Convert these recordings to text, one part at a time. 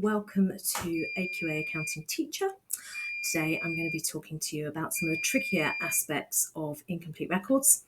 Welcome to AQA Accounting Teacher. Today I'm going to be talking to you about some of the trickier aspects of incomplete records.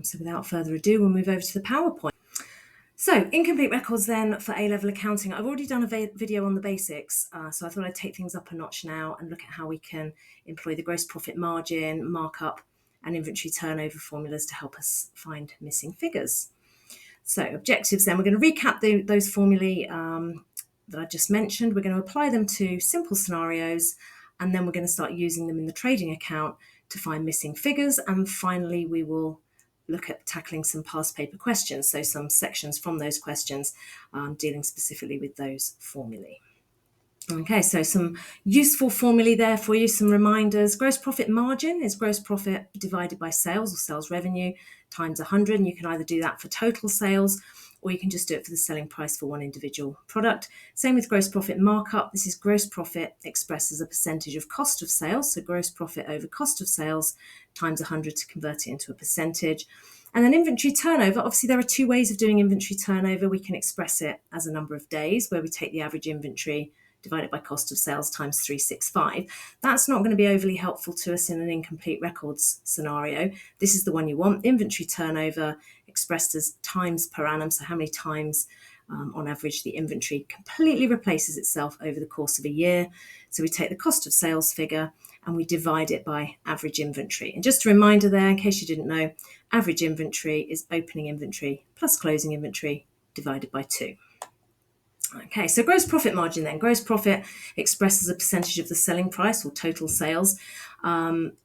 So without further ado, we'll move over to the PowerPoint. So incomplete records then for A-level accounting. I've already done a video on the basics, so I thought I'd take things up a notch now and look at how we can employ the gross profit margin, markup, and inventory turnover formulas to help us find missing figures. So objectives then, we're going to recap those formulae that I just mentioned. We're going to apply them to simple scenarios, and then we're going to start using them in the trading account to find missing figures. And finally, we will look at tackling some past paper questions, so some sections from those questions dealing specifically with those formulae. Okay, so some useful formulae there for you, some reminders. Gross profit margin is gross profit divided by sales or sales revenue times 100, and you can either do that for total sales or you can just do it for the selling price for one individual product. Same with gross profit markup. This is gross profit expressed as a percentage of cost of sales, so gross profit over cost of sales times 100 to convert it into a percentage. And then inventory turnover, obviously there are two ways of doing inventory turnover. We can express it as a number of days, where we take the average inventory divided by cost of sales times 365. That's not going to be overly helpful to us in an incomplete records scenario. This is the one you want. Inventory turnover expressed as times per annum, so how many times on average the inventory completely replaces itself over the course of a year. So we take the cost of sales figure and we divide it by average inventory. And just a reminder there, in case you didn't know, average inventory is opening inventory plus closing inventory divided by 2. Okay, so gross profit margin then. Gross profit expressed as a percentage of the selling price or total sales.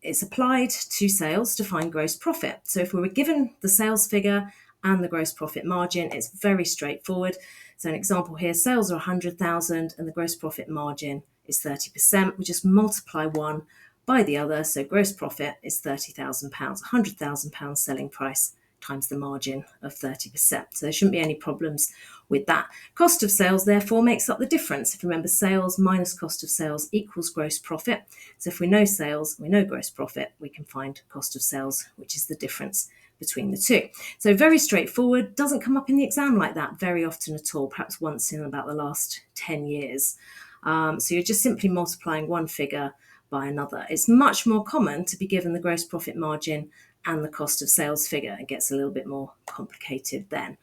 It's applied to sales to find gross profit. So if we were given the sales figure and the gross profit margin, it's very straightforward. So an example here, sales are 100,000 and the gross profit margin is 30%. We just multiply one by the other. So gross profit is £30,000, £100,000 selling price times the margin of 30%. So there shouldn't be any problems with that. Cost of sales, therefore, makes up the difference. If you remember, sales minus cost of sales equals gross profit. So if we know sales, we know gross profit, we can find cost of sales, which is the difference between the two. So very straightforward, doesn't come up in the exam like that very often at all, perhaps once in about the last 10 years. So you're just simply multiplying one figure by another. It's much more common to be given the gross profit margin and the cost of sales figure. It gets a little bit more complicated then.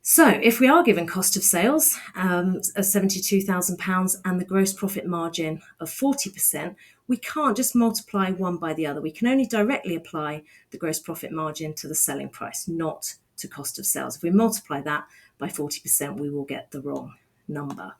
So if we are given cost of sales of £72,000 and the gross profit margin of 40%, we can't just multiply one by the other. We can only directly apply the gross profit margin to the selling price, not to cost of sales. If we multiply that by 40%, we will get the wrong number.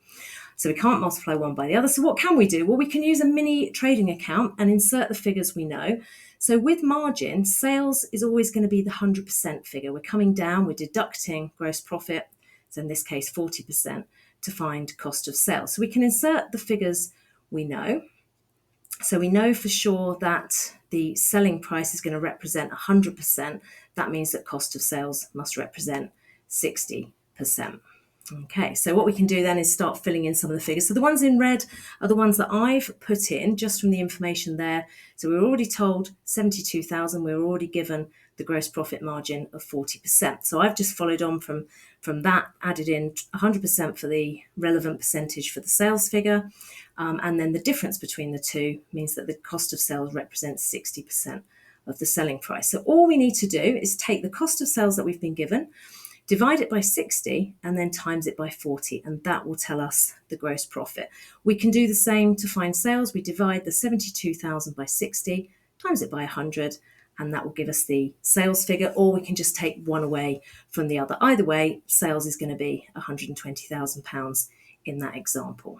So we can't multiply one by the other. So what can we do? Well, we can use a mini trading account and insert the figures we know. So with margin, sales is always going to be the 100% figure. We're coming down, we're deducting gross profit, so in this case 40%, to find cost of sales. So we can insert the figures we know. So we know for sure that the selling price is going to represent 100%. That means that cost of sales must represent 60%. Okay, so what we can do then is start filling in some of the figures. So the ones in red are the ones that I've put in just from the information there. So we were already told 72,000, we were already given the gross profit margin of 40%. So I've just followed on from that, added in 100% for the relevant percentage for the sales figure. And then the difference between the two means that the cost of sales represents 60% of the selling price. So all we need to do is take the cost of sales that we've been given, divide it by 60 and then times it by 40, and that will tell us the gross profit. We can do the same to find sales. We divide the 72,000 by 60, times it by 100, and that will give us the sales figure, or we can just take one away from the other. Either way, sales is going to be £120,000 in that example.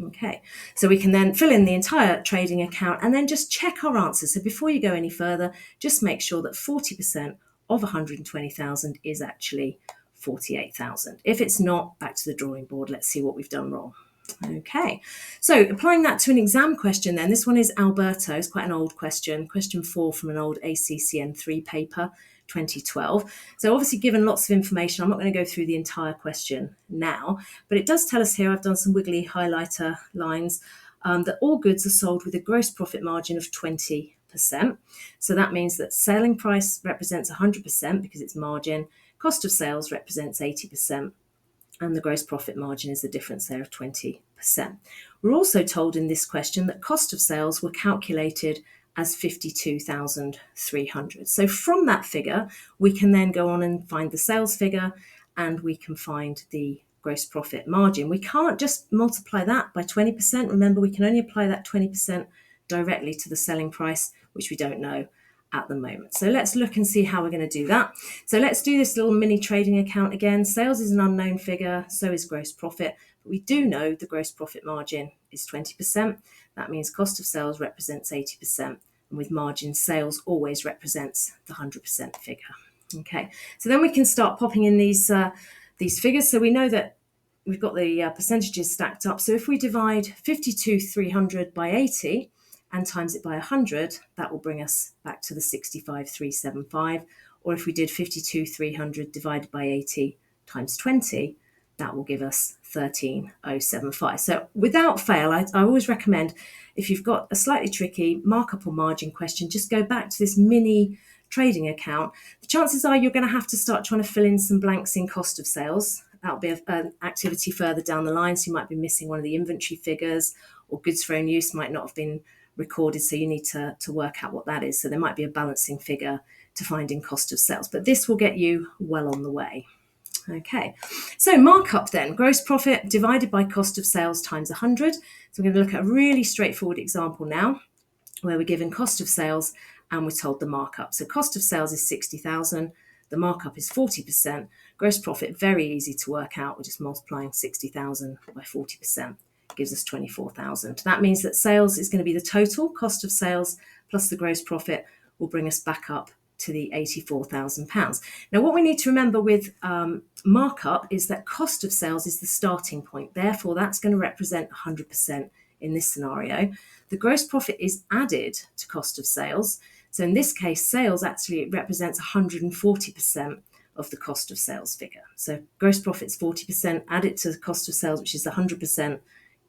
Okay, so we can then fill in the entire trading account and then just check our answers. So before you go any further, just make sure that 40% of 120,000 is actually 48,000. If it's not, back to the drawing board. Let's see what we've done wrong. Okay, so applying that to an exam question then, this one is Alberto. It's quite an old question 4 from an old ACCN 3 paper, 2012. So obviously given lots of information, I'm not going to go through the entire question now, but it does tell us here, I've done some wiggly highlighter lines, that all goods are sold with a gross profit margin of 20%. So that means that selling price represents 100% because it's margin, cost of sales represents 80%, and the gross profit margin is the difference there of 20%. We're also told in this question that cost of sales were calculated as 52,300. So from that figure, we can then go on and find the sales figure, and we can find the gross profit margin. We can't just multiply that by 20%. Remember, we can only apply that 20% directly to the selling price, which we don't know at the moment. So let's look and see how we're going to do that. So let's do this little mini trading account again. Sales is an unknown figure, so is gross profit. But we do know the gross profit margin is 20%. That means cost of sales represents 80%. And with margin, sales always represents the 100% figure. Okay, so then we can start popping in these figures. So we know that we've got the percentages stacked up. So if we divide 52,300 by 80 and times it by 100, that will bring us back to the 65,375. Or if we did 52,300 divided by 80 times 20, that will give us 13,075. So without fail, I always recommend, if you've got a slightly tricky markup or margin question, just go back to this mini trading account. The chances are you're going to have to start trying to fill in some blanks in cost of sales. That'll be an activity further down the line. So you might be missing one of the inventory figures, or goods for own use might not have been recorded. So you need to work out what that is. So there might be a balancing figure to find in cost of sales, but this will get you well on the way. Okay, so markup then, gross profit divided by cost of sales times 100. So we're going to look at a really straightforward example now, where we're given cost of sales and we're told the markup. So cost of sales is 60,000, the markup is 40%. Gross profit, very easy to work out. We're just multiplying 60,000 by 40%, gives us 24,000. That means that sales is going to be the total cost of sales plus the gross profit will bring us back up to the £84,000. Now, what we need to remember with markup is that cost of sales is the starting point. Therefore, that's going to represent 100% in this scenario. The gross profit is added to cost of sales. So in this case, sales actually represents 140% of the cost of sales figure. So gross profit is 40%, add it to the cost of sales, which is 100%,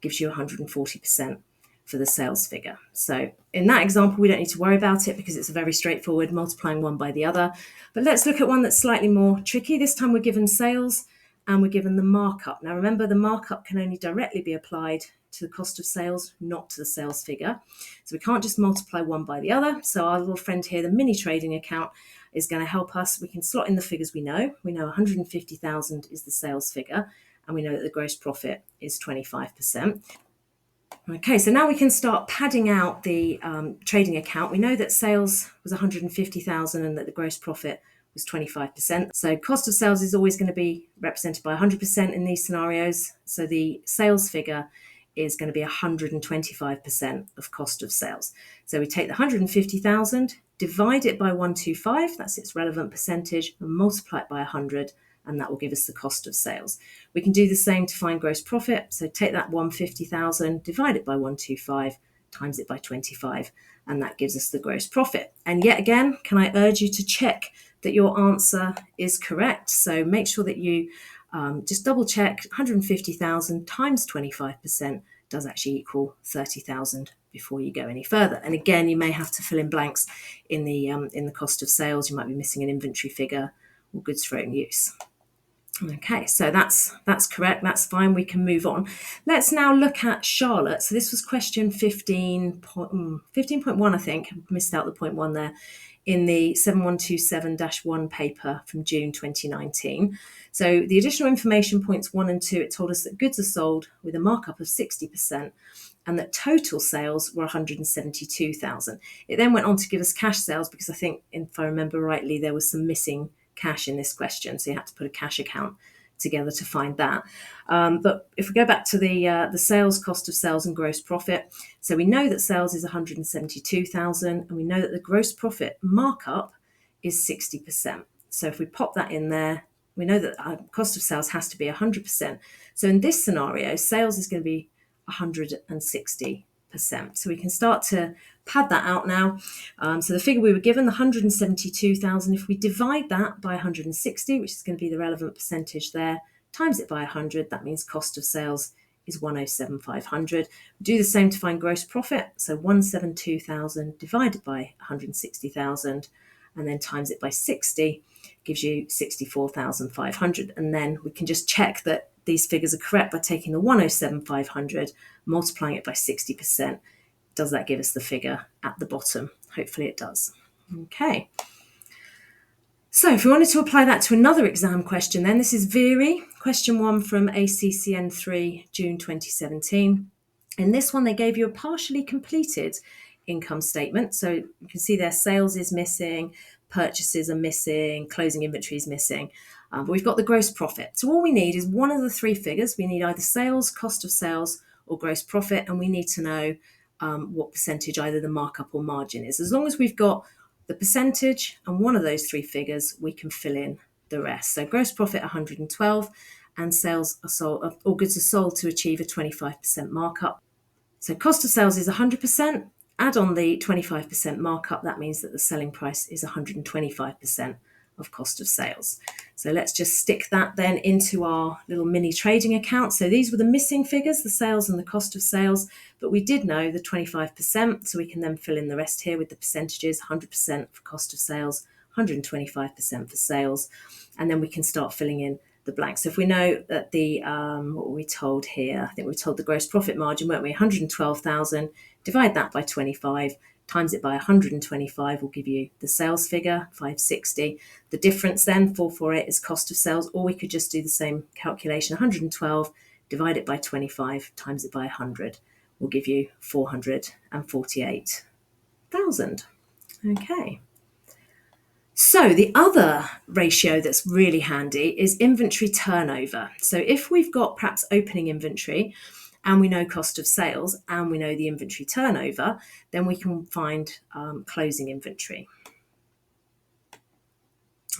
gives you 140% for the sales figure. So in that example, we don't need to worry about it because it's a very straightforward multiplying one by the other. But let's look at one that's slightly more tricky. This time we're given sales and we're given the markup. Now remember, the markup can only directly be applied to the cost of sales, not to the sales figure. So we can't just multiply one by the other. So our little friend here, the mini trading account, is going to help us. We can slot in the figures we know. We know 150,000 is the sales figure, and we know that the gross profit is 25%. Okay, so now we can start padding out the trading account. We know that sales was 150,000 and that the gross profit was 25%. So cost of sales is always going to be represented by 100% in these scenarios. So the sales figure is going to be 125% of cost of sales. So we take the 150,000, divide it by 125, that's its relevant percentage, and multiply it by 100, and that will give us the cost of sales. We can do the same to find gross profit. So take that 150,000, divide it by 125, times it by 25, and that gives us the gross profit. And yet again, can I urge you to check that your answer is correct? So make sure that you just double check 150,000 times 25% does actually equal 30,000 before you go any further. And again, you may have to fill in blanks in the cost of sales. You might be missing an inventory figure or goods for own use. Okay, so that's correct. That's fine. We can move on. Let's now look at Charlotte. So this was question 15.1, I think. I missed out the point 1 there in the 7127-1 paper from June 2019. So the additional information points 1 and 2, it told us that goods are sold with a markup of 60% and that total sales were 172,000. It then went on to give us cash sales because I think, if I remember rightly, there was some missing cash in this question, so you had to put a cash account together to find that. But if we go back to the sales, cost of sales and gross profit, so we know that sales is 172,000 and we know that the gross profit markup is 60%. So if we pop that in there, we know that our cost of sales has to be 100%. So in this scenario, sales is going to be 160%. So we can start to pad that out now. So the figure we were given, the 172,000, if we divide that by 160, which is going to be the relevant percentage there, times it by 100, that means cost of sales is 107,500. We do the same to find gross profit. So 172,000 divided by 160,000 and then times it by 60 gives you 64,500. And then we can just check that these figures are correct by taking the 107,500, multiplying it by 60%. Does that give us the figure at the bottom? Hopefully it does. Okay. So if we wanted to apply that to another exam question, then this is VERY, question 1 from ACCN 3, June 2017. In this one, they gave you a partially completed income statement. So you can see their sales is missing, purchases are missing, closing inventory is missing. But we've got the gross profit. So all we need is one of the three figures. We need either sales, cost of sales, or gross profit, and we need to know what percentage either the markup or margin is. As long as we've got the percentage and one of those three figures, we can fill in the rest. So gross profit 112 and sales are sold, all goods are sold to achieve a 25% markup. So cost of sales is 100%. Add on the 25% markup, that means that the selling price is 125% of cost of sales. So let's just stick that then into our little mini trading account. So these were the missing figures, the sales and the cost of sales, but we did know the 25%, so we can then fill in the rest here with the percentages, 100% for cost of sales, 125% for sales, and then we can start filling in the blanks. So if we know that the, what were we told here? I think we were told the gross profit margin, weren't we? 112,000, divide that by 25, times it by 125 will give you the sales figure, 560. The difference then, 448, is cost of sales, or we could just do the same calculation, 112, divide it by 25, times it by 100, will give you 448,000. Okay. So the other ratio that's really handy is inventory turnover. So if we've got perhaps opening inventory, and we know cost of sales, and we know the inventory turnover, then we can find closing inventory.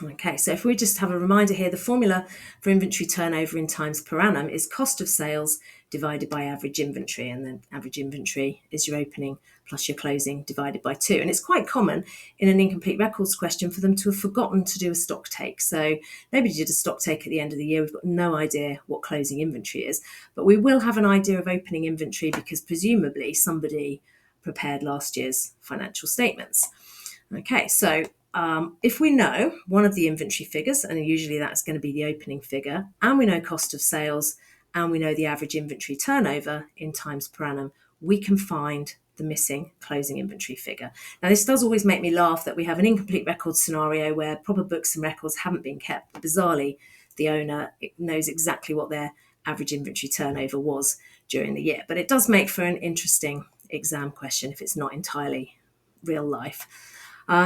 Okay, so if we just have a reminder here, the formula for inventory turnover in times per annum is cost of sales divided by average inventory, and then average inventory is your opening plus your closing divided by 2. And it's quite common in an incomplete records question for them to have forgotten to do a stock take. So nobody did a stock take at the end of the year. We've got no idea what closing inventory is, but we will have an idea of opening inventory because presumably somebody prepared last year's financial statements. Okay, so if we know one of the inventory figures, and usually that's going to be the opening figure, and we know cost of sales, and we know the average inventory turnover in times per annum, we can find the missing closing inventory figure. Now, this does always make me laugh that we have an incomplete records scenario where proper books and records haven't been kept. Bizarrely, the owner knows exactly what their average inventory turnover was during the year. But it does make for an interesting exam question if it's not entirely real life.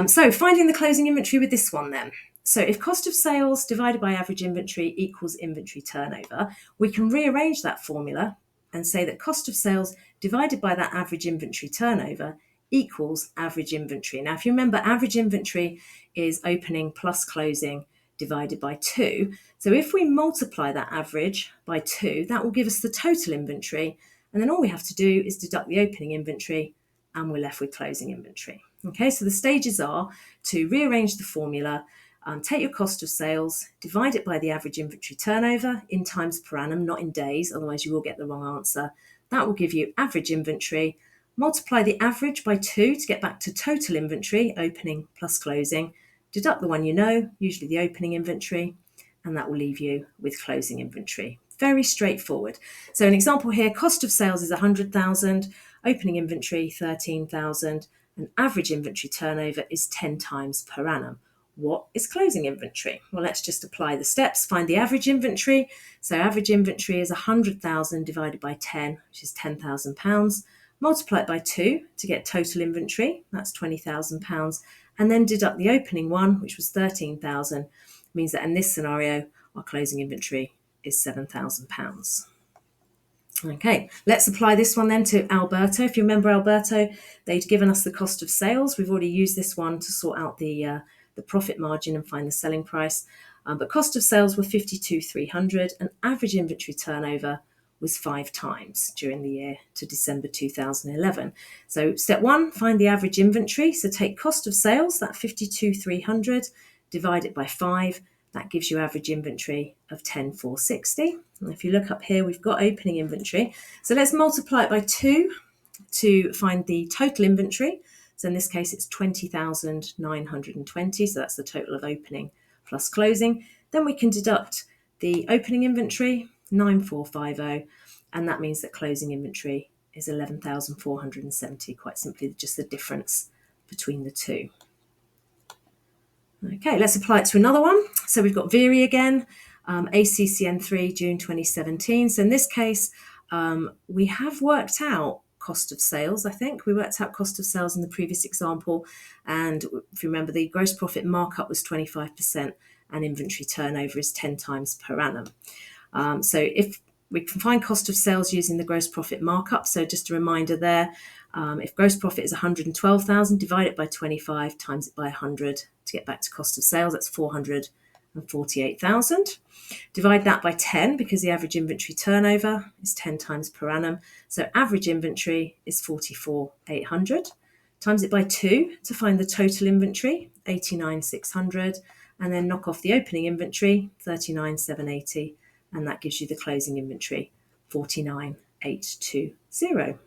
So finding the closing inventory with this one then. So if cost of sales divided by average inventory equals inventory turnover, we can rearrange that formula and say that cost of sales divided by that average inventory turnover equals average inventory. Now, if you remember, average inventory is opening plus closing divided by 2. So if we multiply that average by 2, that will give us the total inventory. And then all we have to do is deduct the opening inventory and we're left with closing inventory. Okay, so the stages are to rearrange the formula, take your cost of sales, divide it by the average inventory turnover in times per annum, not in days, otherwise you will get the wrong answer. That will give you average inventory. Multiply the average by 2 to get back to total inventory, opening plus closing. Deduct the one you know, usually the opening inventory, and that will leave you with closing inventory. Very straightforward. So an example here, cost of sales is 100,000, opening inventory 13,000, and average inventory turnover is 10 times per annum. What is closing inventory? Well, let's just apply the steps. Find the average inventory. So average inventory is 100,000 divided by 10, which is £10,000. Multiply it by 2 to get total inventory. That's £20,000. And then deduct the opening one, which was 13,000. Means that in this scenario, our closing inventory is £7,000. Okay, let's apply this one then to Alberto. If you remember Alberto, they'd given us the cost of sales. We've already used this one to sort out the profit margin and find the selling price. But cost of sales were 52,300 and average inventory turnover was 5 times during the year to December 2011. So step 1, find the average inventory. So take cost of sales, that 52,300, divide it by 5. That gives you average inventory of 10,460. And if you look up here, we've got opening inventory. So let's multiply it by 2 to find the total inventory. So in this case, it's 20,920. So that's the total of opening plus closing. Then we can deduct the opening inventory. 9450, and that means that closing inventory is 11,470, quite simply just the difference between the two. Okay, let's apply it to another one. So we've got Viri again, ACCN 3, June 2017. So in this case, we have worked out cost of sales, I think. We worked out cost of sales in the previous example. And if you remember, the gross profit markup was 25% and inventory turnover is 10 times per annum. So if we can find cost of sales using the gross profit markup. So just a reminder there, if gross profit is 112,000, divide it by 25, times it by 100 to get back to cost of sales, that's 448,000. Divide that by 10 because the average inventory turnover is 10 times per annum. So average inventory is 44,800. Times it by 2 to find the total inventory, 89,600. And then knock off the opening inventory, 39,780. And that gives you the closing inventory, 49,820.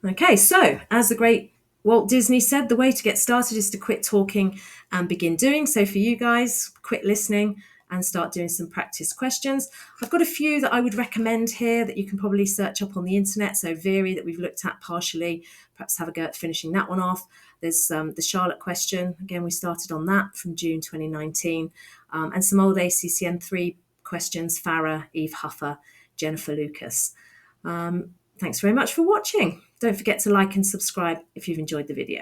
Okay, so as the great Walt Disney said, the way to get started is to quit talking and begin doing. So for you guys, quit listening and start doing some practice questions. I've got a few that I would recommend here that you can probably search up on the internet. So Viri that we've looked at partially, perhaps have a go at finishing that one off. There's the Charlotte question. Again, we started on that from June 2019. And some old ACCN 3 questions, Farah, Eve Huffer, Jennifer Lucas. Thanks very much for watching. Don't forget to like and subscribe if you've enjoyed the video.